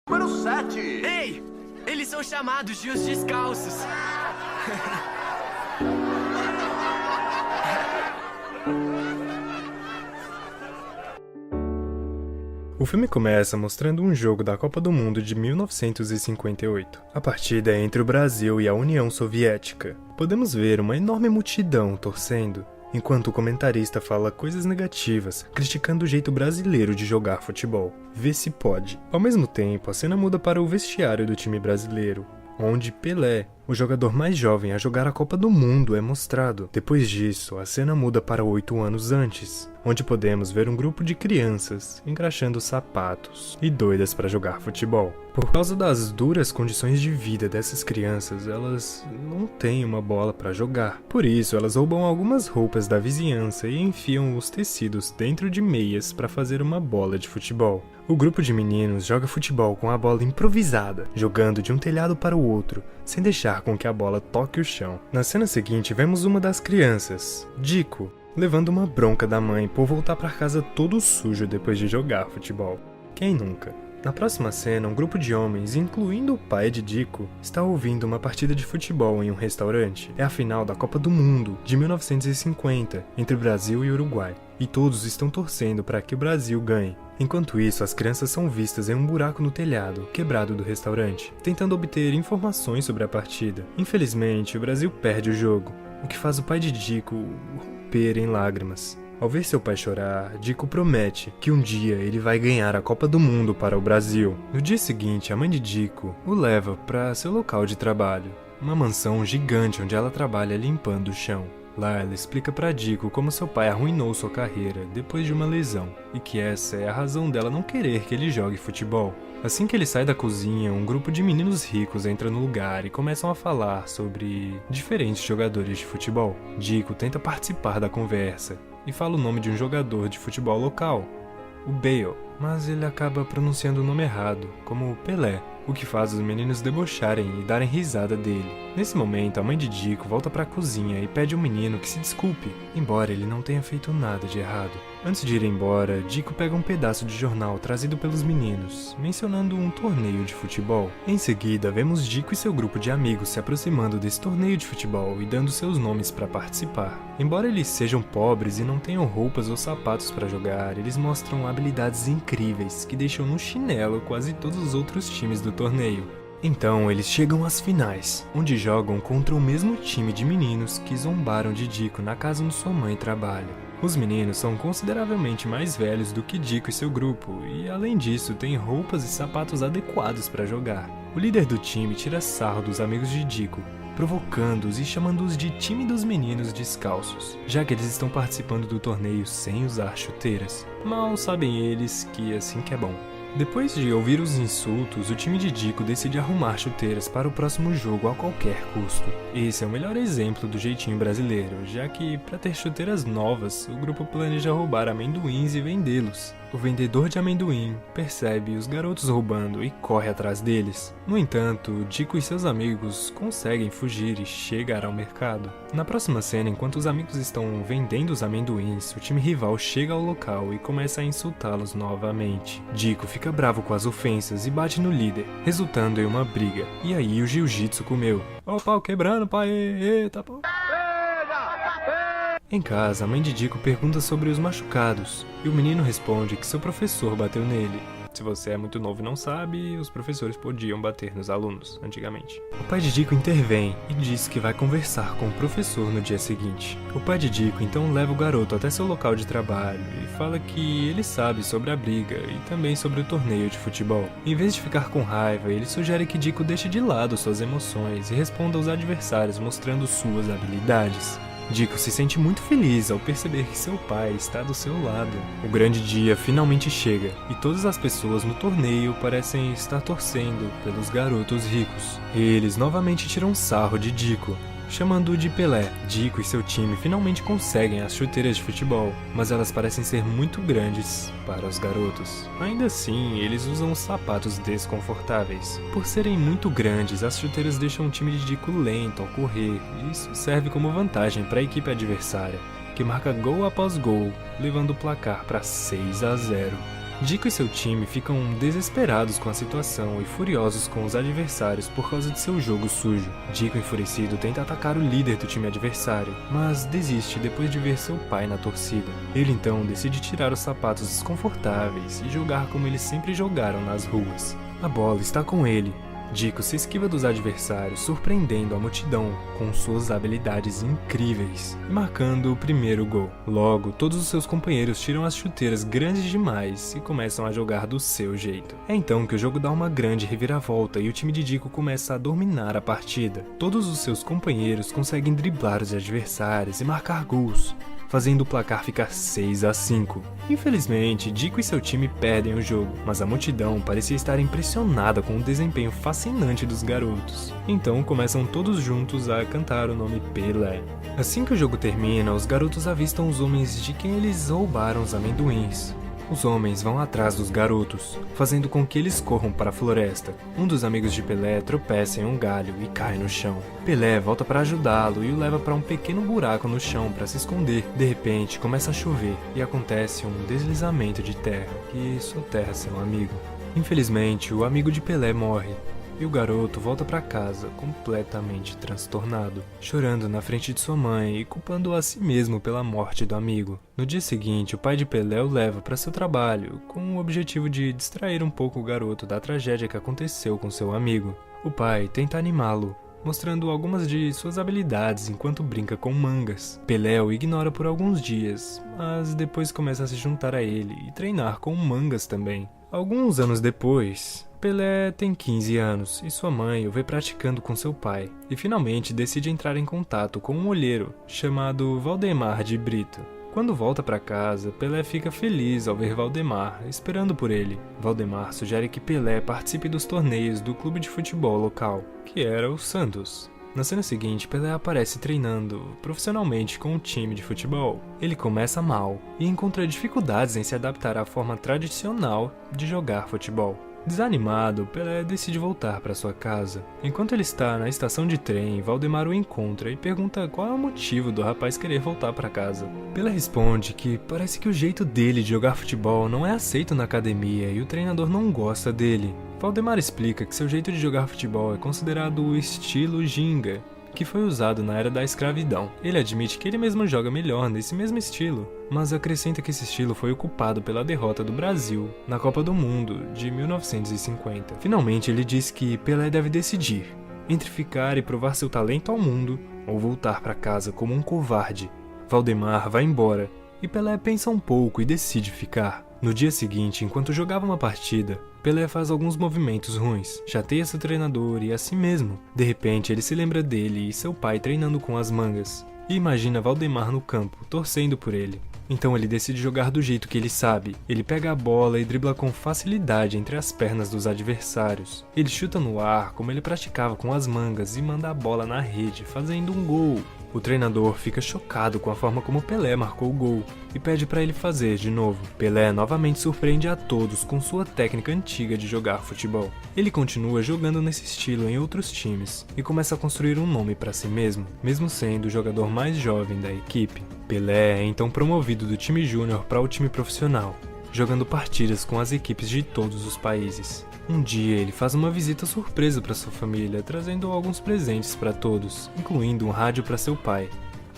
Número 7. Ei! Eles são chamados de os descalços. O filme começa mostrando um jogo da Copa do Mundo de 1958. A partida é entre o Brasil e a União Soviética. Podemos ver uma enorme multidão torcendo, enquanto o comentarista fala coisas negativas, criticando o jeito brasileiro de jogar futebol. Vê se pode. Ao mesmo tempo, a cena muda para o vestiário do time brasileiro, onde Pelé, o jogador mais jovem a jogar a Copa do Mundo, é mostrado. Depois disso, a cena muda para 8 anos antes, onde podemos ver um grupo de crianças engraxando sapatos e doidas para jogar futebol. Por causa das duras condições de vida dessas crianças, elas não têm uma bola para jogar. Por isso, elas roubam algumas roupas da vizinhança e enfiam os tecidos dentro de meias para fazer uma bola de futebol. O grupo de meninos joga futebol com a bola improvisada, jogando de um telhado para o outro, sem deixar com que a bola toque o chão. Na cena seguinte, vemos uma das crianças, Dico, levando uma bronca da mãe por voltar para casa todo sujo depois de jogar futebol. Quem nunca? Na próxima cena, um grupo de homens, incluindo o pai de Dico, está ouvindo uma partida de futebol em um restaurante. É a final da Copa do Mundo, de 1950, entre Brasil e Uruguai, e todos estão torcendo para que o Brasil ganhe. Enquanto isso, as crianças são vistas em um buraco no telhado, quebrado do restaurante, tentando obter informações sobre a partida. Infelizmente, o Brasil perde o jogo, o que faz o pai de Dico romper em lágrimas. Ao ver seu pai chorar, Dico promete que um dia ele vai ganhar a Copa do Mundo para o Brasil. No dia seguinte, a mãe de Dico o leva para seu local de trabalho, uma mansão gigante onde ela trabalha limpando o chão. Lá ela explica para Dico como seu pai arruinou sua carreira depois de uma lesão, e que essa é a razão dela não querer que ele jogue futebol. Assim que ele sai da cozinha, um grupo de meninos ricos entra no lugar e começam a falar sobre diferentes jogadores de futebol. Dico tenta participar da conversa e fala o nome de um jogador de futebol local, o Bale, mas ele acaba pronunciando o nome errado, como Pelé, o que faz os meninos debocharem e darem risada dele. Nesse momento, a mãe de Dico volta para a cozinha e pede ao menino que se desculpe, embora ele não tenha feito nada de errado. Antes de ir embora, Dico pega um pedaço de jornal trazido pelos meninos, mencionando um torneio de futebol. Em seguida, vemos Dico e seu grupo de amigos se aproximando desse torneio de futebol e dando seus nomes para participar. Embora eles sejam pobres e não tenham roupas ou sapatos para jogar, eles mostram habilidades incríveis que deixam no chinelo quase todos os outros times do torneio. Então eles chegam às finais, onde jogam contra o mesmo time de meninos que zombaram de Dico na casa onde sua mãe trabalha. Os meninos são consideravelmente mais velhos do que Dico e seu grupo, e além disso têm roupas e sapatos adequados para jogar. O líder do time tira sarro dos amigos de Dico, provocando-os e chamando-os de time dos meninos descalços, já que eles estão participando do torneio sem usar chuteiras. Mal sabem eles que assim que é bom. Depois de ouvir os insultos, o time de Dico decide arrumar chuteiras para o próximo jogo a qualquer custo. Esse é o melhor exemplo do jeitinho brasileiro, já que, para ter chuteiras novas, o grupo planeja roubar amendoins e vendê-los. O vendedor de amendoim percebe os garotos roubando e corre atrás deles. No entanto, Dico e seus amigos conseguem fugir e chegar ao mercado. Na próxima cena, enquanto os amigos estão vendendo os amendoins, o time rival chega ao local e começa a insultá-los novamente. Dico fica bravo com as ofensas e bate no líder, resultando em uma briga. E aí o jiu-jitsu comeu. Ó o pau quebrando, pai, eita pau. Em casa, a mãe de Dico pergunta sobre os machucados, e o menino responde que seu professor bateu nele. Se você é muito novo e não sabe, os professores podiam bater nos alunos, antigamente. O pai de Dico intervém e diz que vai conversar com o professor no dia seguinte. O pai de Dico então leva o garoto até seu local de trabalho e fala que ele sabe sobre a briga e também sobre o torneio de futebol. Em vez de ficar com raiva, ele sugere que Dico deixe de lado suas emoções e responda aos adversários mostrando suas habilidades. Dico se sente muito feliz ao perceber que seu pai está do seu lado. O grande dia finalmente chega, e todas as pessoas no torneio parecem estar torcendo pelos garotos ricos. Eles novamente tiram sarro de Dico, chamando-o de Pelé. Dico e seu time finalmente conseguem as chuteiras de futebol, mas elas parecem ser muito grandes para os garotos. Ainda assim, eles usam sapatos desconfortáveis. Por serem muito grandes, as chuteiras deixam o time de Dico lento ao correr, e isso serve como vantagem para a equipe adversária, que marca gol após gol, levando o placar para 6-0. Dico e seu time ficam desesperados com a situação e furiosos com os adversários por causa de seu jogo sujo. Dico, enfurecido, tenta atacar o líder do time adversário, mas desiste depois de ver seu pai na torcida. Ele então decide tirar os sapatos desconfortáveis e jogar como eles sempre jogaram nas ruas. A bola está com ele. Dico se esquiva dos adversários, surpreendendo a multidão com suas habilidades incríveis e marcando o primeiro gol. Logo, todos os seus companheiros tiram as chuteiras grandes demais e começam a jogar do seu jeito. É então que o jogo dá uma grande reviravolta e o time de Dico começa a dominar a partida. Todos os seus companheiros conseguem driblar os adversários e marcar gols, fazendo o placar ficar 6-5. Infelizmente, Dico e seu time perdem o jogo, mas a multidão parecia estar impressionada com o desempenho fascinante dos garotos. Então começam todos juntos a cantar o nome Pelé. Assim que o jogo termina, os garotos avistam os homens de quem eles roubaram os amendoins. Os homens vão atrás dos garotos, fazendo com que eles corram para a floresta. Um dos amigos de Pelé tropeça em um galho e cai no chão. Pelé volta para ajudá-lo e o leva para um pequeno buraco no chão para se esconder. De repente, começa a chover e acontece um deslizamento de terra que soterra seu amigo. Infelizmente, o amigo de Pelé morre. E o garoto volta para casa completamente transtornado, chorando na frente de sua mãe e culpando a si mesmo pela morte do amigo. No dia seguinte, o pai de Pelé o leva para seu trabalho, com o objetivo de distrair um pouco o garoto da tragédia que aconteceu com seu amigo. O pai tenta animá-lo, mostrando algumas de suas habilidades enquanto brinca com mangas. Pelé o ignora por alguns dias, mas depois começa a se juntar a ele e treinar com mangas também. Alguns anos depois, Pelé tem 15 anos e sua mãe o vê praticando com seu pai e finalmente decide entrar em contato com um olheiro chamado Valdemar de Brito. Quando volta para casa, Pelé fica feliz ao ver Valdemar esperando por ele. Valdemar sugere que Pelé participe dos torneios do clube de futebol local, que era o Santos. Na cena seguinte, Pelé aparece treinando profissionalmente com um time de futebol. Ele começa mal e encontra dificuldades em se adaptar à forma tradicional de jogar futebol. Desanimado, Pelé decide voltar para sua casa. Enquanto ele está na estação de trem, Valdemar o encontra e pergunta qual é o motivo do rapaz querer voltar para casa. Pelé responde que parece que o jeito dele de jogar futebol não é aceito na academia e o treinador não gosta dele. Valdemar explica que seu jeito de jogar futebol é considerado o estilo ginga, que foi usado na era da escravidão. Ele admite que ele mesmo joga melhor nesse mesmo estilo, mas acrescenta que esse estilo foi ocupado pela derrota do Brasil na Copa do Mundo de 1950. Finalmente, ele diz que Pelé deve decidir entre ficar e provar seu talento ao mundo ou voltar para casa como um covarde. Valdemar vai embora e Pelé pensa um pouco e decide ficar. No dia seguinte, enquanto jogava uma partida, Pelé faz alguns movimentos ruins, chateia seu treinador e a si mesmo. De repente, ele se lembra dele e seu pai treinando com as mangas, e imagina Valdemar no campo, torcendo por ele. Então ele decide jogar do jeito que ele sabe. Ele pega a bola e dribla com facilidade entre as pernas dos adversários. Ele chuta no ar como ele praticava com as mangas e manda a bola na rede, fazendo um gol. O treinador fica chocado com a forma como Pelé marcou o gol e pede para ele fazer de novo. Pelé novamente surpreende a todos com sua técnica antiga de jogar futebol. Ele continua jogando nesse estilo em outros times e começa a construir um nome para si mesmo sendo o jogador mais jovem da equipe. Pelé é então promovido do time júnior para o time profissional, jogando partidas com as equipes de todos os países. Um dia ele faz uma visita surpresa para sua família, trazendo alguns presentes para todos, incluindo um rádio para seu pai.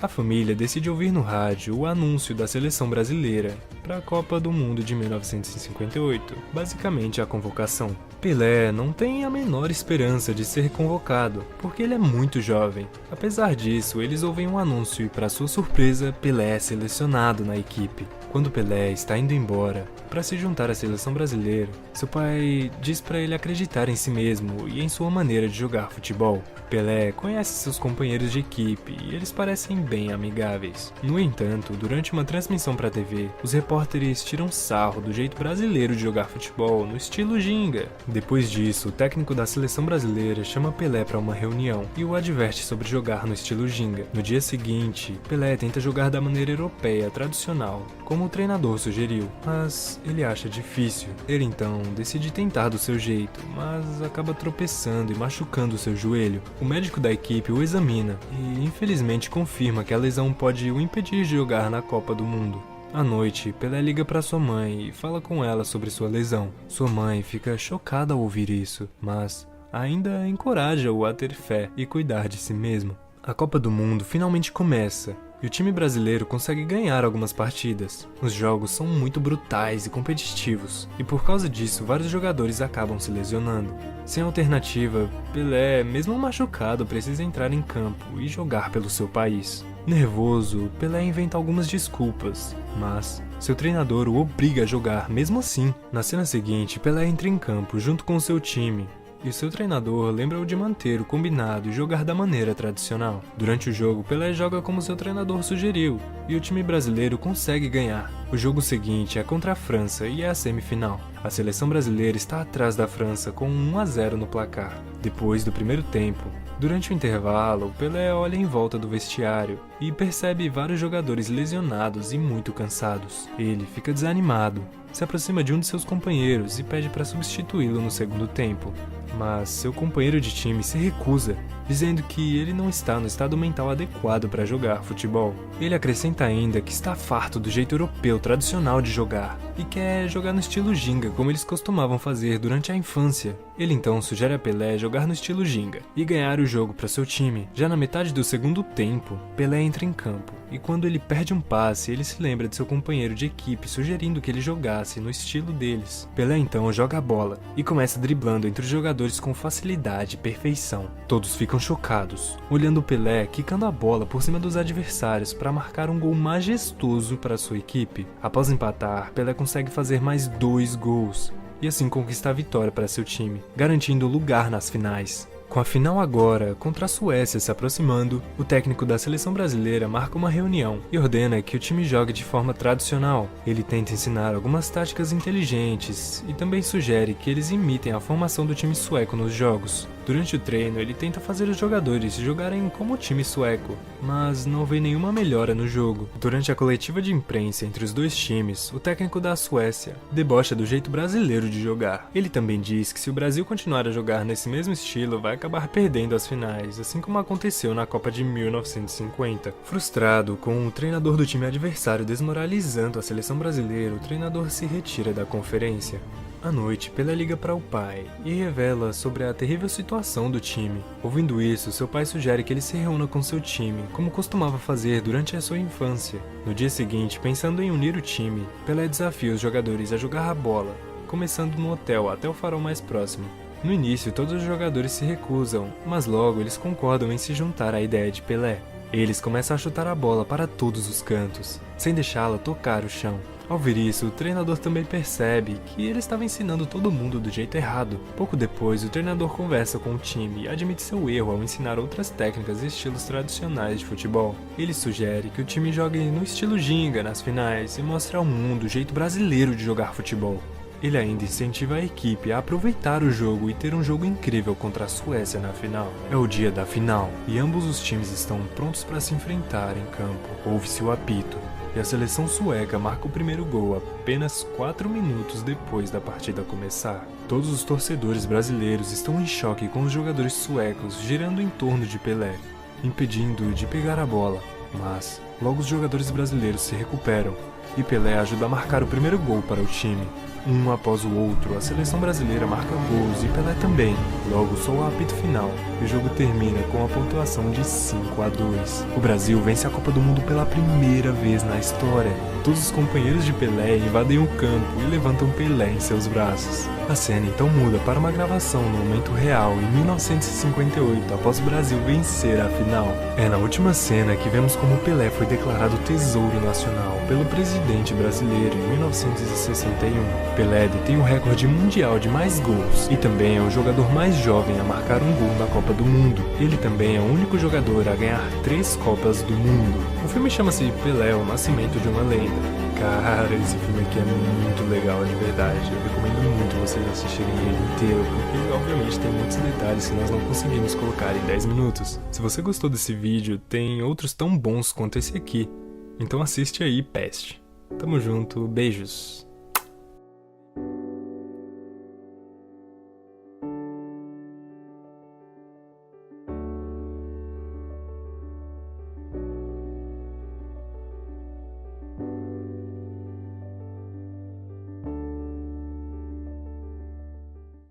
A família decide ouvir no rádio o anúncio da seleção brasileira para a Copa do Mundo de 1958, basicamente a convocação. Pelé não tem a menor esperança de ser convocado, porque ele é muito jovem. Apesar disso, eles ouvem um anúncio e, para sua surpresa, Pelé é selecionado na equipe. Quando Pelé está indo embora para se juntar à seleção brasileira, seu pai diz para ele acreditar em si mesmo e em sua maneira de jogar futebol. Pelé conhece seus companheiros de equipe e eles parecem bem amigáveis. No entanto, durante uma transmissão para a TV, os repórteres tiram sarro do jeito brasileiro de jogar futebol no estilo ginga. Depois disso, o técnico da seleção brasileira chama Pelé para uma reunião e o adverte sobre jogar no estilo ginga. No dia seguinte, Pelé tenta jogar da maneira europeia tradicional, como o treinador sugeriu, mas ele acha difícil. Ele então decide tentar do seu jeito, mas acaba tropeçando e machucando seu joelho. O médico da equipe o examina e infelizmente confirma que a lesão pode o impedir de jogar na Copa do Mundo. À noite, Pelé liga para sua mãe e fala com ela sobre sua lesão. Sua mãe fica chocada ao ouvir isso, mas ainda encoraja-o a ter fé e cuidar de si mesmo. A Copa do Mundo finalmente começa e o time brasileiro consegue ganhar algumas partidas. Os jogos são muito brutais e competitivos, e por causa disso vários jogadores acabam se lesionando. Sem alternativa, Pelé, mesmo machucado, precisa entrar em campo e jogar pelo seu país. Nervoso, Pelé inventa algumas desculpas, mas seu treinador o obriga a jogar mesmo assim. Na cena seguinte, Pelé entra em campo junto com seu time, e seu treinador lembra-o de manter o combinado e jogar da maneira tradicional. Durante o jogo, Pelé joga como seu treinador sugeriu, e o time brasileiro consegue ganhar. O jogo seguinte é contra a França e é a semifinal. A seleção brasileira está atrás da França com 1-0 no placar. Depois do primeiro tempo, durante o intervalo, Pelé olha em volta do vestiário e percebe vários jogadores lesionados e muito cansados. Ele fica desanimado, se aproxima de um de seus companheiros e pede para substituí-lo no segundo tempo. Mas seu companheiro de time se recusa, dizendo que ele não está no estado mental adequado para jogar futebol. Ele acrescenta ainda que está farto do jeito europeu tradicional de jogar e quer jogar no estilo ginga, como eles costumavam fazer durante a infância. Ele então sugere a Pelé jogar no estilo ginga e ganhar o jogo para seu time. Já na metade do segundo tempo, Pelé entra em campo e quando ele perde um passe, ele se lembra de seu companheiro de equipe sugerindo que ele jogasse no estilo deles. Pelé então joga a bola e começa driblando entre os jogadores com facilidade e perfeição. Todos ficam chocados, olhando Pelé quicando a bola por cima dos adversários para marcar um gol majestoso para sua equipe. Após empatar, Pelé consegue fazer mais 2 gols e assim conquista a vitória para seu time, garantindo lugar nas finais. Com a final agora, contra a Suécia se aproximando, o técnico da seleção brasileira marca uma reunião e ordena que o time jogue de forma tradicional. Ele tenta ensinar algumas táticas inteligentes e também sugere que eles imitem a formação do time sueco nos jogos. Durante o treino, ele tenta fazer os jogadores jogarem como o time sueco, mas não vê nenhuma melhora no jogo. Durante a coletiva de imprensa entre os dois times, o técnico da Suécia debocha do jeito brasileiro de jogar. Ele também diz que se o Brasil continuar a jogar nesse mesmo estilo, vai acabar perdendo as finais, assim como aconteceu na Copa de 1950. Frustrado com o treinador do time adversário desmoralizando a seleção brasileira, o treinador se retira da conferência. À noite, Pelé liga para o pai e revela sobre a terrível situação do time. Ouvindo isso, seu pai sugere que ele se reúna com seu time, como costumava fazer durante a sua infância. No dia seguinte, pensando em unir o time, Pelé desafia os jogadores a jogar a bola, começando no hotel até o farol mais próximo. No início, todos os jogadores se recusam, mas logo eles concordam em se juntar à ideia de Pelé. Eles começam a chutar a bola para todos os cantos, sem deixá-la tocar o chão. Ao ver isso, o treinador também percebe que ele estava ensinando todo mundo do jeito errado. Pouco depois, o treinador conversa com o time e admite seu erro ao ensinar outras técnicas e estilos tradicionais de futebol. Ele sugere que o time jogue no estilo ginga nas finais e mostre ao mundo o jeito brasileiro de jogar futebol. Ele ainda incentiva a equipe a aproveitar o jogo e ter um jogo incrível contra a Suécia na final. É o dia da final e ambos os times estão prontos para se enfrentar em campo. Ouve-se o apito e a seleção sueca marca o primeiro gol apenas 4 minutos depois da partida começar. Todos os torcedores brasileiros estão em choque com os jogadores suecos girando em torno de Pelé, impedindo-o de pegar a bola. Mas logo os jogadores brasileiros se recuperam e Pelé ajuda a marcar o primeiro gol para o time. Um após o outro, a seleção brasileira marca gols e Pelé também. Logo soa o apito final e o jogo termina com a pontuação de 5-2. O Brasil vence a Copa do Mundo pela primeira vez na história. Todos os companheiros de Pelé invadem o campo e levantam Pelé em seus braços. A cena então muda para uma gravação no momento real em 1958, após o Brasil vencer a final. É na última cena que vemos como Pelé foi declarado Tesouro Nacional pelo presidente brasileiro em 1961. Pelé detém o recorde mundial de mais gols e também é o jogador mais jovem a marcar um gol na Copa do Mundo. Ele também é o único jogador a ganhar 3 Copas do Mundo. O filme chama-se Pelé, o Nascimento de uma Lenda. Cara, esse filme aqui é muito legal, de verdade. Eu recomendo muito vocês assistirem ele inteiro, porque obviamente tem muitos detalhes que nós não conseguimos colocar em 10 minutos. Se você gostou desse vídeo, tem outros tão bons quanto esse aqui. Então assiste aí, peste. Tamo junto, beijos.